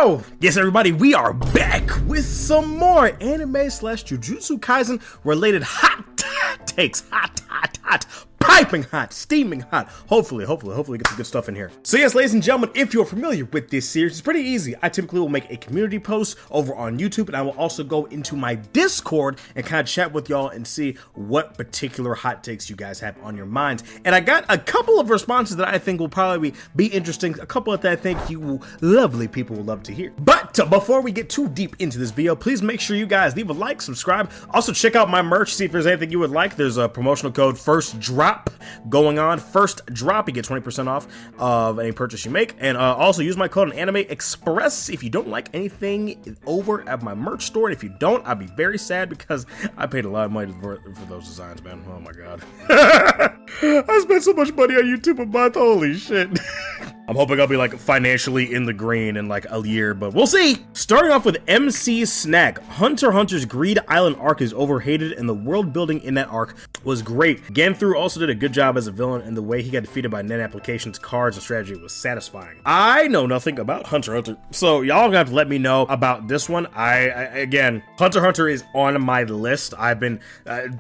So, yes everybody, we are back with some more anime slash Jujutsu Kaisen related hot takes. Hot, piping hot, steaming hot. Hopefully get some good stuff in here. So yes, ladies and gentlemen, if you're familiar with this series, it's pretty easy. I typically will make a community post over on YouTube, and I will also go into my Discord and kind of chat with y'all and see what particular hot takes you guys have on your minds. And I got a couple of responses that I think will probably be interesting, a couple that I think you lovely people will love to hear. But before we get too deep into this video, please make sure you guys leave a like, subscribe. Also check out my merch, see if there's anything you would like. There's a promotional code First Drop going on. First Drop, you get 20% off of any purchase you make. And also use my code on Anime Express if you don't like anything over at my merch store. And if you don't, I'd be very sad because I paid a lot of money for those designs, man. Oh my god. I spent so much money on YouTube a month. Holy shit. I'm hoping I'll be like financially in the green in like a year, but we'll see. Starting off with MC Snack. Hunter x Hunter's Greed Island arc is overhated and the world building in that arc was great. Genthru also did a good job as a villain, and the way he got defeated by net applications, cards, and strategy was satisfying. I know nothing about Hunter x Hunter, so y'all gonna have to let me know about this one. Again, Hunter x Hunter is on my list. I've been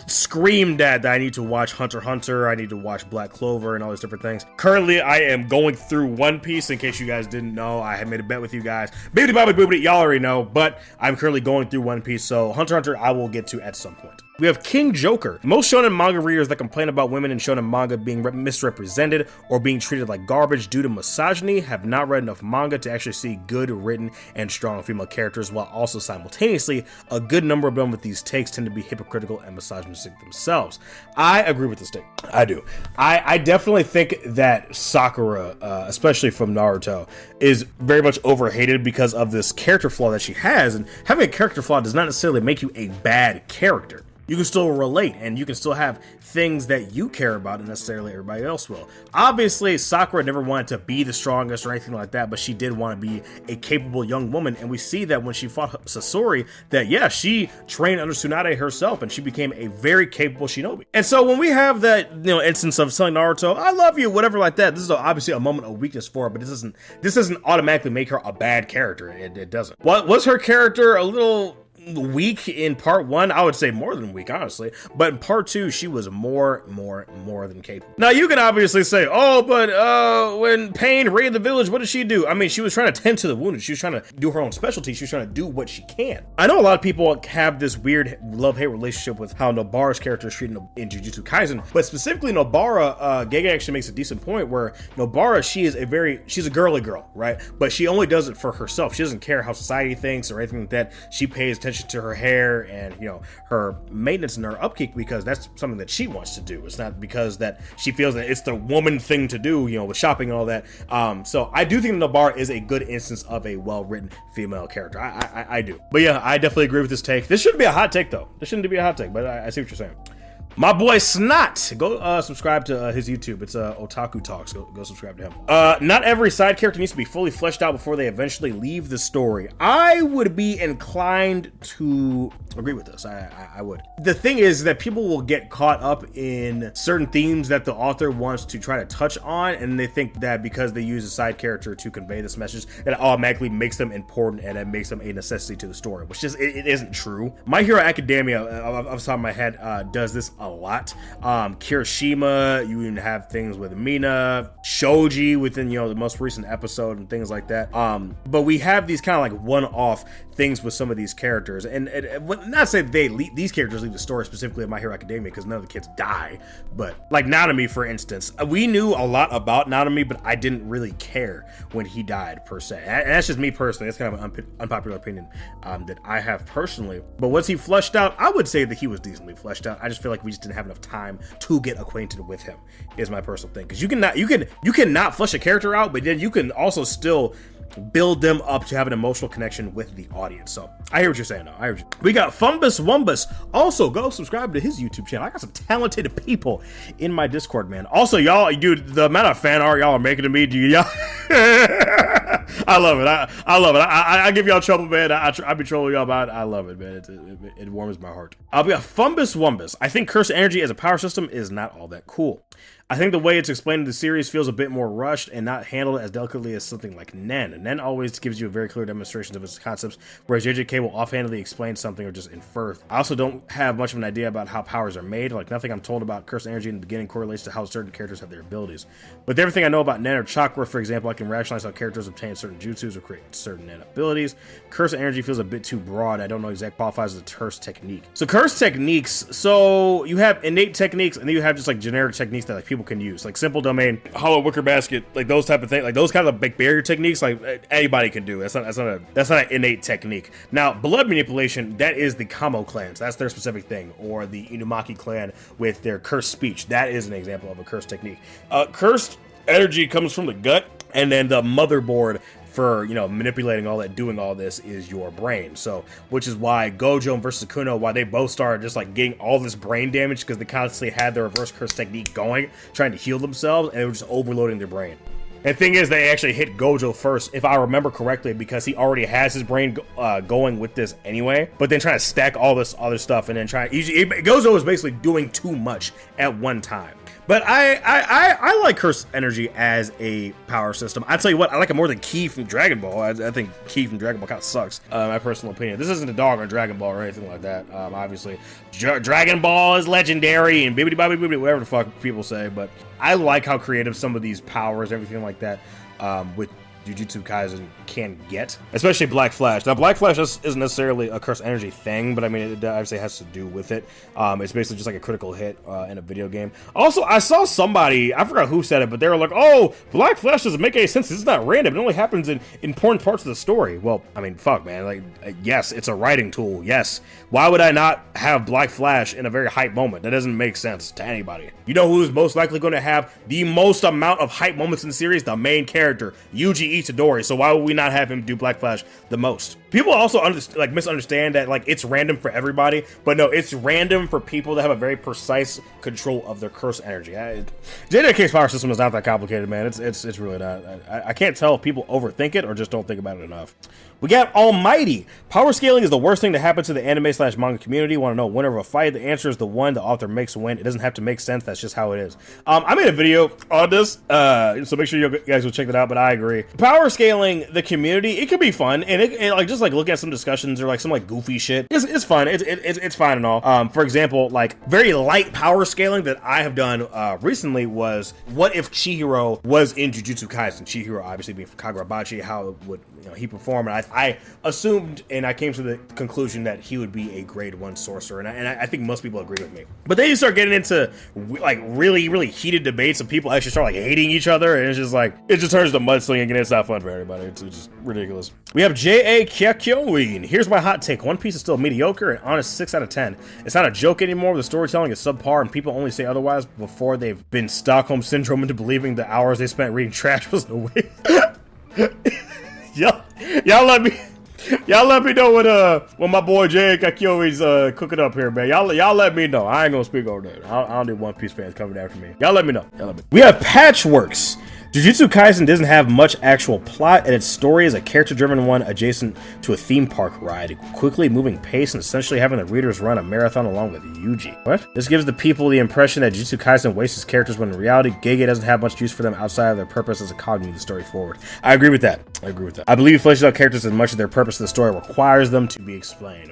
screamed at that I need to watch Hunter x Hunter, I need to watch Black Clover and all these different things. Currently, I am going through One Piece, in case you guys didn't know. I had made a bet with you guys. Bibbidi bobbidi boobity, y'all already know, but I'm currently going through One Piece, so Hunter x Hunter I will get to at some point. We have King Joker. Most shonen manga readers that complain about women in shonen manga being misrepresented or being treated like garbage due to misogyny have not read enough manga to actually see good written and strong female characters, while also simultaneously a good number of them with these takes tend to be hypocritical and misogynistic themselves. I agree with this take. I do. I definitely think that Sakura, especially from Naruto, is very much overhated because of this character flaw that she has, and having a character flaw does not necessarily make you a bad character. You can still relate, and you can still have things that you care about, and necessarily everybody else will. Obviously, Sakura never wanted to be the strongest or anything like that, but she did want to be a capable young woman, and we see that when she fought Sasori, that yeah, she trained under Tsunade herself, and she became a very capable shinobi. And so when we have that, instance of telling Naruto, I love you, whatever like that, this is obviously a moment of weakness for her, but this doesn't automatically make her a bad character. It doesn't. What was her character a little weak in part one? I would say more than weak, honestly, but in part two she was more than capable. Now you can obviously say, oh, but when Pain raided the village, what did she do? I mean, she was trying to tend to the wounded, she was trying to do her own specialty, she was trying to do what she can. I know a lot of people have this weird love-hate relationship with how Nobara's character is treated in Jujutsu Kaisen, but specifically Nobara, Gege actually makes a decent point where Nobara, she's a girly girl, right? But she only does it for herself. She doesn't care how society thinks or anything like that. She pays attention to her hair and her maintenance and her upkeep because that's something that she wants to do. It's not because that she feels that it's the woman thing to do, with shopping and all that. So I do think Nobara is a good instance of a well-written female character. I do. But yeah, I definitely agree with this take. This shouldn't be a hot take though. This shouldn't be a hot take, but I see what you're saying. My boy Snot, go subscribe to his YouTube. It's Otaku Talks. Go subscribe to him. Not every side character needs to be fully fleshed out before they eventually leave the story. I would be inclined to agree with this. I would. The thing is that people will get caught up in certain themes that the author wants to try to touch on, and they think that because they use a side character to convey this message, that it automatically makes them important and it makes them a necessity to the story, which is it isn't true. My Hero Academia, off the top of my head, does this a lot. Kirishima, you even have things with Mina, Shoji within the most recent episode and things like that. But we have these kind of like one-off things with some of these characters, and not say these characters leave the story specifically of My Hero Academia because none of the kids die, but like Nanami, for instance, we knew a lot about Nanami, but I didn't really care when he died per se, and that's just me personally. That's kind of an unpopular opinion that I have personally. But was he fleshed out? I would say that he was decently fleshed out. I just feel like we just didn't have enough time to get acquainted with him, is my personal thing, because you cannot flesh a character out, but then you can also still build them up to have an emotional connection with the audience. So I hear what you're saying though. We got Fumbus Wumbus. Also go subscribe to his YouTube channel. I got some talented people in my Discord, man. Also, y'all, dude, the amount of fan art y'all are making to me, dude, y'all I love it. I love it. I give y'all trouble, man. I be trolling y'all about it. I love it, man. It warms my heart. We got Fumbus Wumbus. I think Curse Energy as a power system is not all that cool. I think the way it's explained in the series feels a bit more rushed and not handled as delicately as something like Nen. Nen always gives you a very clear demonstration of its concepts, whereas JJK will offhandedly explain something or just infer. I also don't have much of an idea about how powers are made. Like, nothing I'm told about cursed energy in the beginning correlates to how certain characters have their abilities. But everything I know about Nen or chakra, for example, I can rationalize how characters obtain certain jutsus or create certain Nen abilities. Cursed energy feels a bit too broad. I don't know exactly qualifies as a cursed technique. So cursed techniques, so you have innate techniques and then you have just like generic techniques that like people can use, like simple domain, hollow wicker basket, like those type of things, like those kind of big barrier techniques, like anybody can do. That's not an innate technique. Now, blood manipulation, that is the Kamo clans. That's their specific thing, or the Inumaki clan with their cursed speech. That is an example of a cursed technique. Cursed energy comes from the gut, and then the motherboard for, you know, manipulating all that, doing all this is your brain. So, which is why Gojo versus Sukuna, why they both started just like getting all this brain damage, because they constantly had their reverse curse technique going, trying to heal themselves, and they were just overloading their brain. And the thing is, they actually hit Gojo first, if I remember correctly, because he already has his brain going with this anyway, but then trying to stack all this other stuff and then Gojo is basically doing too much at one time. But I like Cursed Energy as a power system. I tell you what, I like it more than Ki from Dragon Ball. I think Ki from Dragon Ball kind of sucks, my personal opinion. This isn't a dog on Dragon Ball or anything like that. Obviously, Dragon Ball is legendary and bibbidi bobbidi bibbidi, whatever the fuck people say. But I like how creative some of these powers, everything like that, with Jujutsu Kaisen can get, especially Black Flash. Now, Black Flash isn't necessarily a cursed energy thing, but I mean, it obviously has to do with it. It's basically just like a critical hit in a video game. Also, I saw somebody, I forgot who said it, but they were like, oh, Black Flash doesn't make any sense. This is not random. It only happens in important parts of the story. Well, I mean, fuck, man. Like, yes, it's a writing tool. Yes. Why would I not have Black Flash in a very hype moment? That doesn't make sense to anybody. You know who's most likely going to have the most amount of hype moments in the series? The main character, Yuji Itadori. So why would we not have him do Black Flash the most? People also misunderstand that like it's random for everybody, but no, it's random for people that have a very precise control of their curse energy. JJK's power system is not that complicated, man. It's really not. I can't tell if people overthink it or just don't think about it enough. We got Almighty. Power scaling is the worst thing to happen to the anime/manga community. Want to know winner of a fight? The answer is the one the author makes win. It doesn't have to make sense. That's just how it is. I made a video on this, so make sure you guys will check that out. But I agree. Power scaling the community, it could be fun, and it like just like look at some discussions or like some like goofy shit. It's fun. It's fine and all. For example, like very light power scaling that I have done recently was, what if Chihiro was in Jujutsu Kaisen? Chihiro obviously being from Kagurabachi, how would he perform? And I assumed, and I came to the conclusion that he would be a grade 1 sorcerer, and I think most people agree with me. But then you start getting into like really heated debates, and people actually start like hating each other, and it's just like it just turns to mudslinging, and it's not fun for everybody. It's just ridiculous. We have SJE-Japan. Here's my hot take: One Piece is still mediocre, and honest 6 out of 10. It's not a joke anymore. The storytelling is subpar, and people only say otherwise before they've been Stockholm syndrome into believing the hours they spent reading trash was a waste. Y'all let me know when my boy Jay Kakyoi's cooking up here, man. Y'all let me know. I ain't gonna speak over that. I don't need One Piece fans coming after me. Y'all let me know. We have Patchworks. Jujutsu Kaisen doesn't have much actual plot, and its story is a character-driven one adjacent to a theme park ride, quickly moving pace and essentially having the readers run a marathon along with Yuji. What? This gives the people the impression that Jujutsu Kaisen wastes its characters when in reality, Gege doesn't have much use for them outside of their purpose as a cog moving the story forward. I agree with that. I believe it fleshes out characters as much as their purpose of the story requires them to be explained.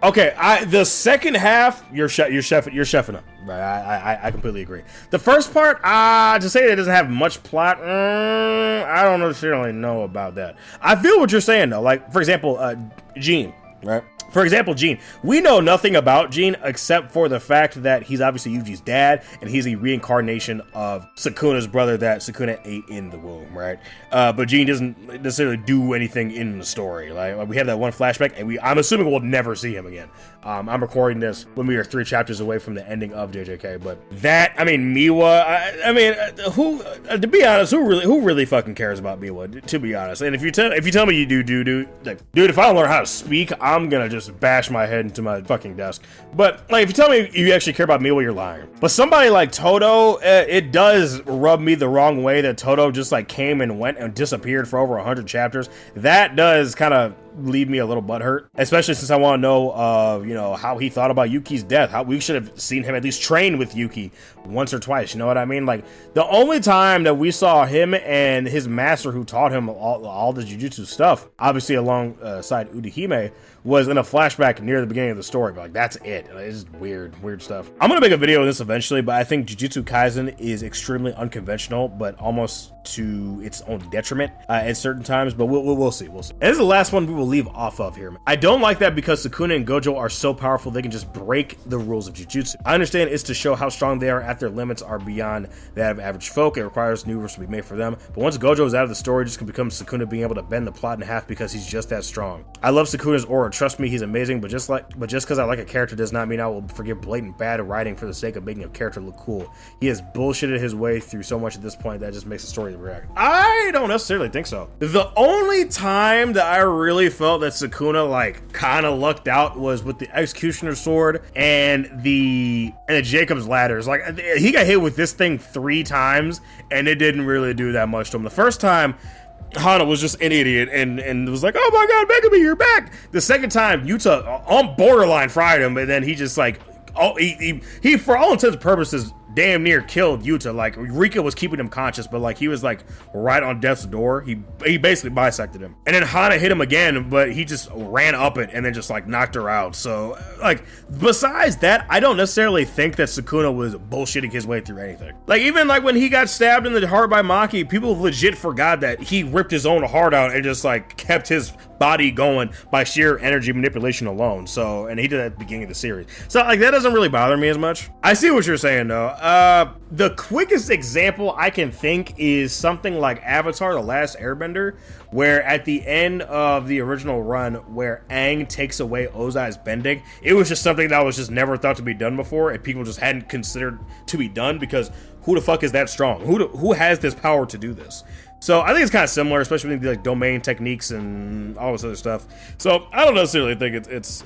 Okay, the second half, you're chefing up. I completely agree. The first part, to say that it doesn't have much plot, I don't necessarily know about that. I feel what you're saying though. Like, for example, Gene, right? For example, Gene. We know nothing about Gene except for the fact that he's obviously Yuji's dad, and he's a reincarnation of Sukuna's brother that Sukuna ate in the womb, right? But Gene doesn't necessarily do anything in the story. Like we have that one flashback, and I'm assuming we'll never see him again. I'm recording this when we are 3 chapters away from the ending of JJK, but that, I mean, Miwa, who, to be honest, who really fucking cares about Miwa, to be honest? And if you tell me you do, like, dude, if I don't learn how to speak, I'm gonna just bash my head into my fucking desk. But like, if you tell me you actually care about me, well, you're lying. But somebody like Todo, it does rub me the wrong way that Todo just like came and went and disappeared for over 100 chapters. That does kind of leave me a little butthurt, especially since I want to know, you know, how he thought about Yuki's death. How we should have seen him at least train with Yuki once or twice. You know what I mean? Like, the only time that we saw him and his master who taught him all the jujutsu stuff, obviously alongside Udahime, was in a flashback near the beginning of the story. But like, that's it. It's weird stuff. I'm gonna make a video of this eventually, but I think Jujutsu Kaisen is extremely unconventional, but almost to its own detriment at certain times. But we'll see. And this is the last one we will leave off of here. I don't like that because Sukuna and Gojo are so powerful they can just break the rules of Jujutsu. I understand it's to show how strong they are at their limits are beyond that of average folk. It requires new rules to be made for them. But once Gojo is out of the story, it just can become Sukuna being able to bend the plot in half because he's just that strong. I love Sukuna's aura. Trust me, he's amazing. But just because I like a character does not mean I will forgive blatant bad writing for the sake of making a character look cool. He has bullshitted his way through so much at this point that just makes the story react. I don't necessarily think so. The only time that I really felt that Sukuna like kind of lucked out was with the Executioner's Sword and the Jacob's Ladders. Like, he got hit with this thing 3 times and it didn't really do that much to him. The first time, Hana was just an idiot and was like, oh my god, Megami, you're back. The second time, Yuta on borderline fried him, and then he just like, oh, he for all intents and purposes damn near killed Yuta. Like, Rika was keeping him conscious, but like he was like right on death's door. He basically bisected him, and then Hana hit him again, but he just ran up it and then just like knocked her out. So like, besides that, I don't necessarily think that Sukuna was bullshitting his way through anything. Like, even like when he got stabbed in the heart by Maki, people legit forgot that he ripped his own heart out and just like kept his body going by sheer energy manipulation alone. So, and he did that at the beginning of the series. So like, that doesn't really bother me as much. I see what you're saying though. The quickest example I can think is something like Avatar: The Last Airbender, where at the end of the original run, where Aang takes away Ozai's bending, it was just something that was just never thought to be done before, and people just hadn't considered to be done because who the fuck is that strong? Who has this power to do this? So I think it's kind of similar, especially with like domain techniques and all this other stuff. So I don't necessarily think it's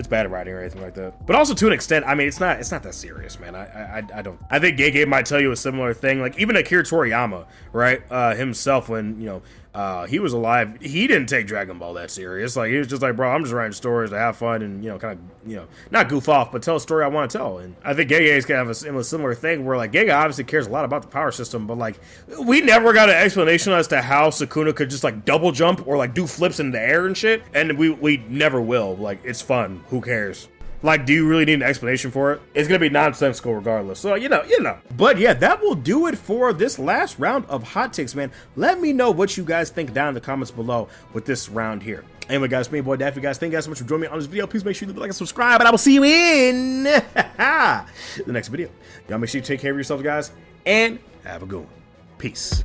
bad writing or anything like that. But also to an extent, I mean, it's not that serious, man. I don't. I think Gege might tell you a similar thing. Like even Akira Toriyama, right, himself, when he was alive, he didn't take Dragon Ball that serious. Like, he was just like, bro, I'm just writing stories to have fun and, kind of, not goof off, but tell a story I want to tell. And I think Gege is kind of a similar thing where, like, Gege obviously cares a lot about the power system, but, like, we never got an explanation as to how Sukuna could just, like, double jump or, like, do flips in the air and shit. And we never will. Like, it's fun. Who cares? Like, do you really need an explanation for it? It's gonna be nonsensical regardless. So, you know. But yeah, that will do it for this last round of hot takes, man. Let me know what you guys think down in the comments below with this round here. Anyway, guys, me, boy, Daffy, guys, thank you guys so much for joining me on this video. Please make sure you leave a like and subscribe, and I will see you in the next video. Y'all make sure you take care of yourselves, guys, and have a good one. Peace.